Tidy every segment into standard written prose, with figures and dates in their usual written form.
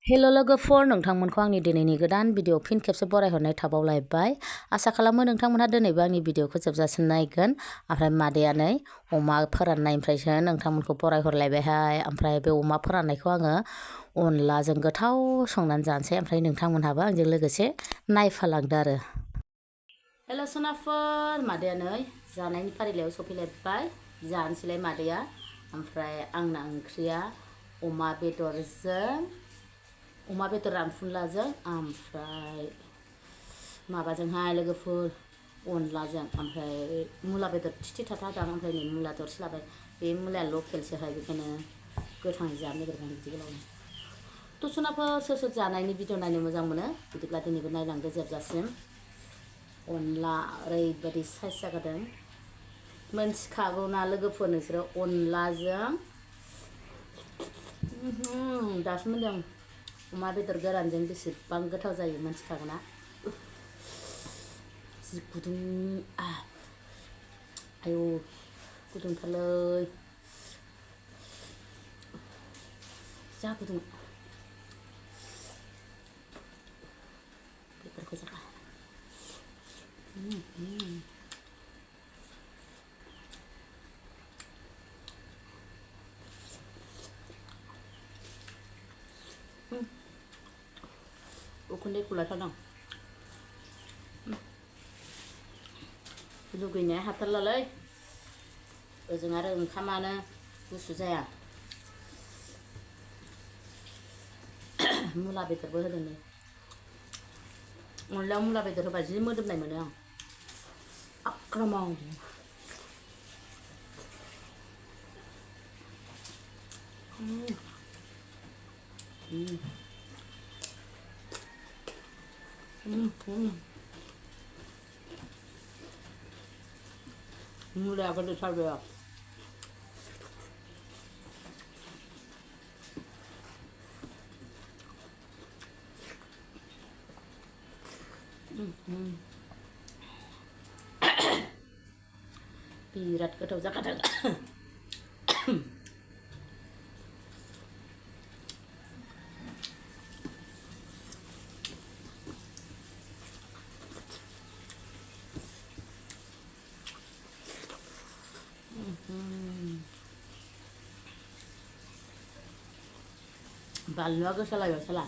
हेल' लोगोफोर, नोंथांमोनखौ आंनि दिनैनि गोदान भिडिअ फिन खेबसे बरायहरनाय थाबावलायबाय। आसा खालामो नोंथांमोनहा दिनैबो आंनि भिडिअखौ जोबजासिम नायगोन। ओमफ्राय मादैया नै अमा फोराननायनिफ्रायसो नोंथांमोनखौ बरायहरलायबायहाय। ओमफ्राय बे अमा फोराननायखौ आङो अनलाजों गोथाव संनानै जानोसै। ओमफ्राय नोंथांमोनहाबो आंजों लोगोसे नायफालांदो आरो। हेल' सनाफोर, मादैया नै जानायनि फारिलायाव सफैलायबाय। जानोसैलाय मादैया। ओमफ्राय आंना ओंख्रिया अमा बेदर रानफुनलाजों ओमफ्राय माबाजोंहाय लोगोफोर अनलाजों, ओमफ्राय मुला बेदर थिथि थाथा दां। ओमफ्राय नै मुला दरसे लाबाय। बे मुलाया लकेलसोहाय, बेखायनो गोथाङै जानो नागिरबाय बिदि गोलावनो। सनाफोर सोर सोर जानायनि भिडिअ नायनो मोजां मोनो, बिदिब्ला दिनैबो नायलांदो जोबजासिम। अनला ओरैबायदि साइज जागादों, मोनथिखागौ ना लोगोफोर नोंसोरो अनलाजों दासो मोनदों अमा बेदर गोरानजों बेसेबां गोथाव जायो मोनथिखागौ ना। जि गुदुं, आयौ गुदुंथारलै, जा गुदुं। बेदरखौ जागा उखुन्दै खुलायथारदों। लुगैनाया हाथारलालै। ओजों आरो ओंखामानो गुसु जाया। मुला बेदरबो होदों नै। अनलायाव मुला बेदर होबा जि मोदोमनाय मोनो आं। आक्रामाव मुलाया गोदैथार बेयो। बिराद गोथाव जाखादों। बानलुआ गोसालायबाय साला।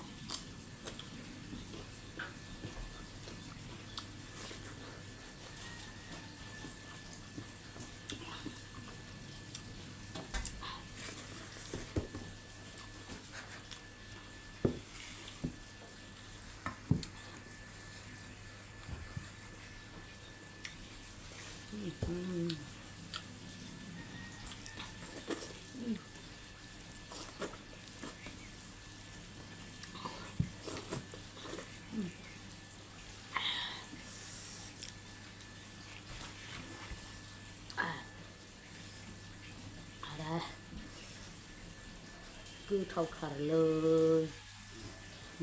गोथावथारलै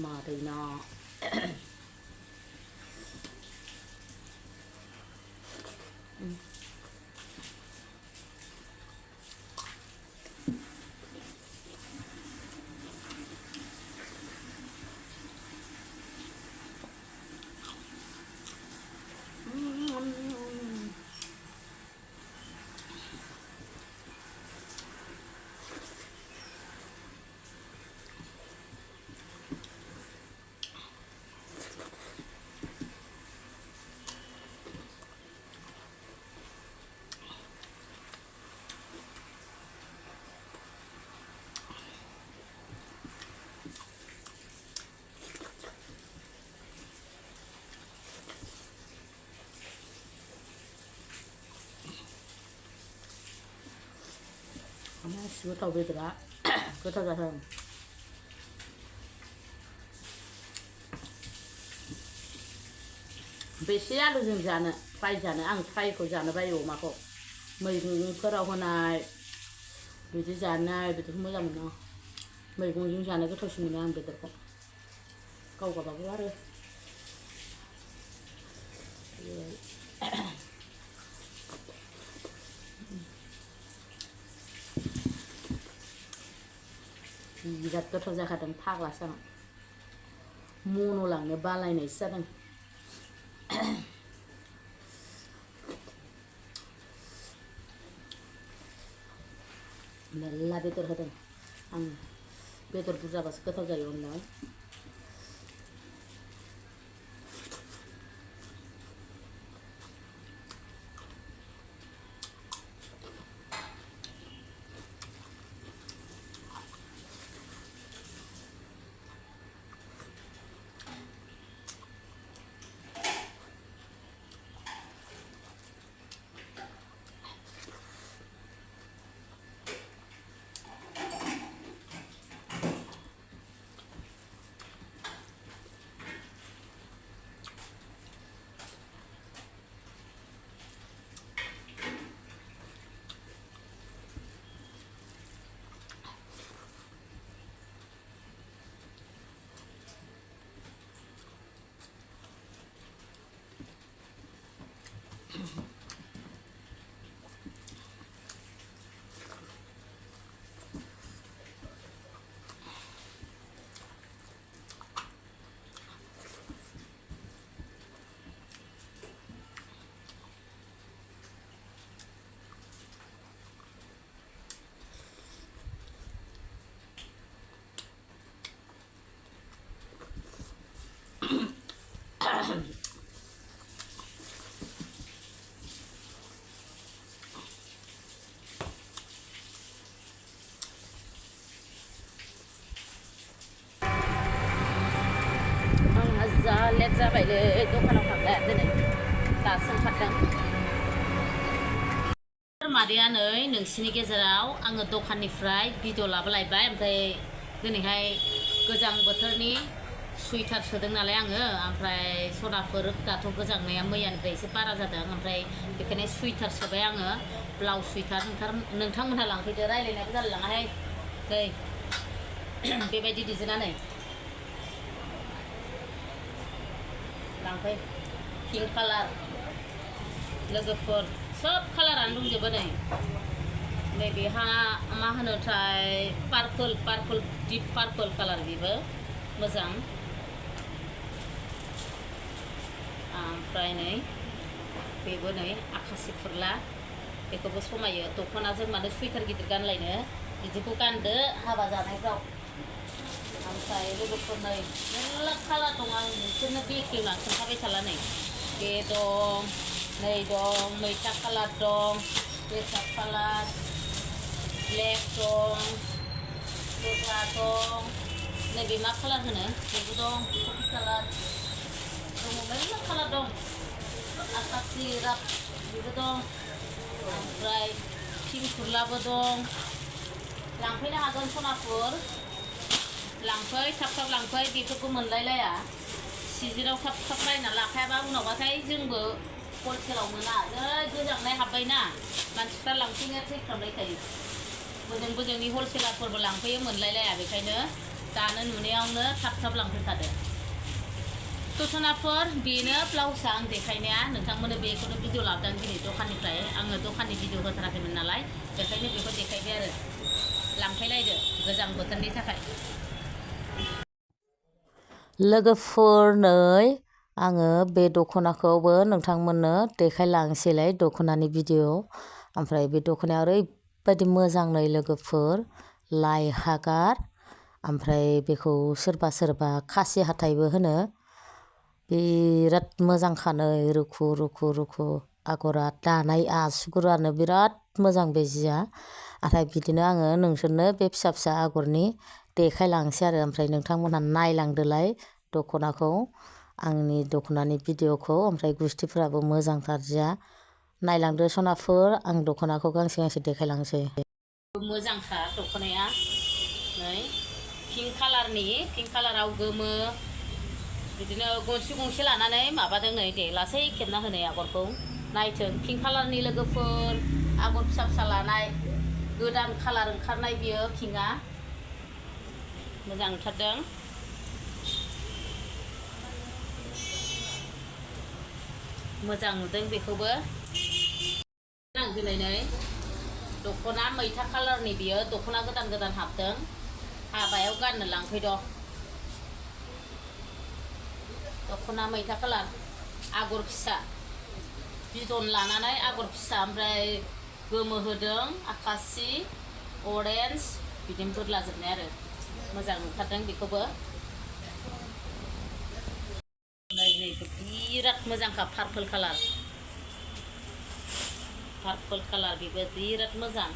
मादैना। मासि गोथाव बेदरा, गोथाव जाथारदों। बेसे आलुजों जानो, फ्राय जानो। आं फ्रायखौ जानो बायो अमाखौ। मैगंफोराव होनाय बिदि जानाय बेदरखौ मोजां मोनो आं। मैगंजों जानो गोथावसिन मोनो आं बेदरखौ। गाव गाबागाव आरो। बिराद गोथाव जाखादों, फाग्लासो आं। मन'लांनो बालायनायसो जादों। मेरला बेदर होदों आं। बेदर बुरजाबासो गोथाव जायो अनला। लेट जाबायलै दखानाव थांला दिनै दासो ओंखारदों। मादैया नै नोंसिनि गेजेराव आङो दखाननिफ्राय भिडिअ लाबोलायबाय। ओमफ्राय दिनैहाय गोजां बोथोरनि सुइटार सोदों नालाय आङो। ओमफ्राय सनाफोर दाथ' गोजांनाया मैयानिफ्राय एसे बारा जादों। ओमफ्राय बेखायनो सुइटार सोबाय आङो, ब्लाउस सुइटार। नोंथांमोनहा लांफैदो, रायलायनायबो जालायलाङाहाय दै। बेबायदि डिजाइना नै लांफै, पिंक कालार। लोगोफोर सब कालारानो दंजोबो नै। नैबेहा मा होनोथाय पार्पल डिप पार्पल कालार, बेबो मोजां। ओमफ्राय नै बेबो नै आखासि फुरला, बेखौबो समायो। दख'नाजों मानो सुइटार गिदिर गानलायनो, बिदिखौ गानदो हाबा जानायफ्राव। ओमफ्राय लोगोफोर नै मेरला कालार दं, आं नोंसोरनो बेखेवना खोन्थाबाय थाला। नै बे दं, नै दं मैथा कालार दं, बेसाद कालार, ब्लेक दं, गोजा दं, नैबे मा कालार होनो बेबो दं, कफि कालार दङ, मेरला कालार दं। आकाशि राफ बेबो दं। ओमफ्राय पिंक फुरलाबो दं। लांफैनो हागोन सनापुर, लांफै, थाब थाब लांफै। बेफोरखौ मोनलायलाया सिजोनाव। थाब थाब बायना लाखायाबा उनावबाथाय जोंबो हलसेलाव मोना। जै गोजांनाय हाबबायना मानसिफ्रा लांफैनो थैफ्रामलायखायो। बोजोंनि हलसेलारफोरबो लांफैयो, मोनलायलाया। बेखायनो दानो नुनायावनो थाब थाब लांफैखादो। सनाफोर बेनो ब्लाउसआ आं देखायनाया। नोंथांमोननो बेखौनो भिडिअ लाबोदों दिनै दखाननिफ्राय। आङो दखाननि भिडिअ होथाराखैमोन नालाय, बेखायनो बेखौ देखायबाय आरो। लांफैलायदो गोजां बोथोरनि थाखाय। लोगोफोर नै आङो बे दख'नाखौबो नोंथांमोननो देखायलांसैलाय, दख'नानि भिडिअ। ओमफ्राय बे दख'नाया ओरैबायदि मोजां नै लोगोफोर, लाइ हागार। ओमफ्राय बेखौ सोरबा सोरबा खासि हाथाइबो होनो। बिराद मोजांखा नै, रुखु रुखु रुखु आगरा, दानाय आसुगुरानो बिराद मोजां बे जिया। ओमफ्राय बिदिनो आङो नोंसोरनो बे फिसा फिसा आगरनि देखायलांसै आरो। ओमफ्राय नोंथांमोनहा नायलांदोलाय दख'नाखौ, आंनि दख'नानि भिडिअखौ। ओमफ्राय गुस्थिफोराबो मोजांथार जिया, नायलांदो सनाफोर। आं दख'नाखौ गांसे गांसे देखायलांसै। मोजांखा दख'नाया नै, पिंक कालारनि, पिंक कालाराव गोमो, बिदिनो गंसे गंसे लानानै माबादों नै, दे लासै खेबना होनाय आगरखौ नायथों। पिंक कालारनि लोगोफोर, आगर फिसा फिसा लानाय, गोदान कालार ओंखारनाय बियो पिंकआ, मोजां ओंखारदों। मोजां नुदों बेखौबो। आं दिनै नै दख'ना मैथा कालारनि, बियो दख'ना गोदान गोदान हाबदों, हाबायाव गाननो लांफैद'। दखना मैथा कालार आगर फिसा बिदन लानानै आगर फिसा ओमफ्राय गोमो होदों आकाशि अरेन्ज बिदिनो बोरलाजोबनाय आरो मोजां नुथारदों बेखौबो नैबे बिराद मोजांखा पार्पल कालार बेबो बिराद मोजां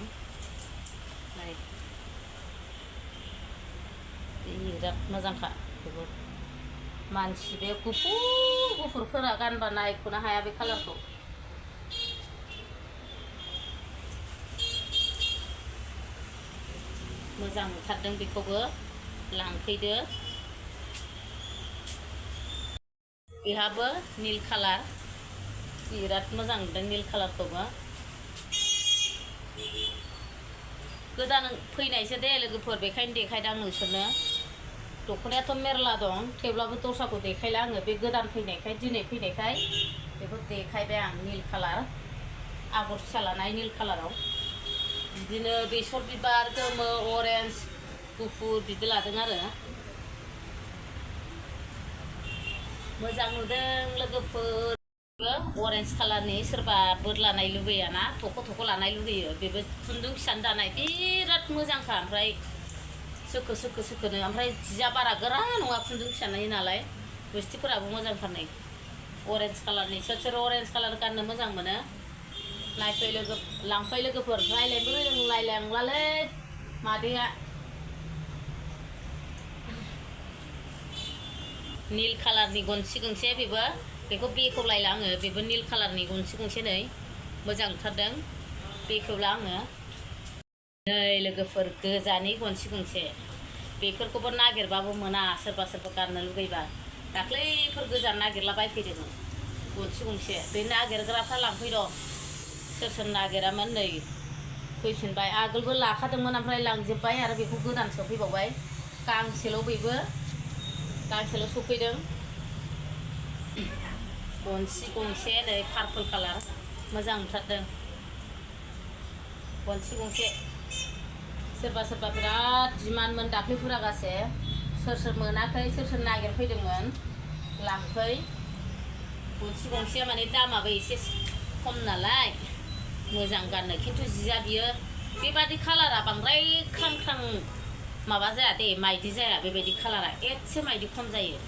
बिराद मोजांखा बेबो मानसि बे गुफुरफोरा गानबा नायख'नो हाया बे कालारखौ मोजां नुथारदों बेखौबो लांफैदो बेहाबो नील कालार बिराद मोजां नुदों नील कालारखौबो गोदान फैनायसो दे लोगोफोर बेखायनो देखायदों आं नोंसोरनो दखनायाथ' मेरला दं थेवब्लाबो दस्राखौ देखायला आङो बे गोदान फैनायखाय दिनै फैनायखाय बेखौ देखायबाय आं नील कालार आगर फिसा लानाय नील कालाराव बिदिनो बेसर बिबार गोमो अरेन्ज गुफुर बिदि लादों आरो मोजां नुदों लोगोफोर अरेन्ज कालारनि सोरबा बोर लानाय लुगैयाना थख' लानाय लुगैयो बेबो खुन्दुं फिसानि दानाय बिराद मोजांखा ओमफ्राय सोखोनो ओमफ्राय जिया बारा गोरा नङा खुन्दुं फिसानि नालाय गुस्थिफोराबो मोजांथार नै अरेन्ज कालारनि सोर अरेन्ज कालार गाननो मोजां मोनो नायफै लांफै लोगोफोर रायलायलांलालै मादैया नील कालारनि गनसि गंसे बेखौ बेखेवलायला आङो बेबो नील कालारनि गनसि गंसे नै मोजां नुथारदों बेखेवला आङो नै लोगोफोर गोजानि गनसि गंसे बेफोरखौबो नागिरबाबो मोना सोरबा गाननो लुगैबा दाख्लैफोर गोजान नागिरला बायफैदोंमोन गनसि गंसे बे नागिरग्राफ्रा लांफैद' सोर नागिरामोन नै फैफिनबाय आगोलबो लाखादोंमोन ओमफ्राय लांजोब्बाय आरो बेखौ गोदान सफैबावबाय गांसेल' सफैदों गनसि गंसे नै पार्पल कालार मोजां नुथारदों गनसि गंसे सोरबा बिराद डिमान्डमोन दाख्लै फुरागासे सोर मोनाखै सोर नागिरफैदोंमोन लांफै गनसि गंसेया माने दामाबो एसे खम नालाय मोजां गाननो खिन्थु जिया बियो बेबादि कालारा बांद्राय ख्रां माबा जाया दे माइदि जाया बेबायदि कालारा एसे माइदि खम जायो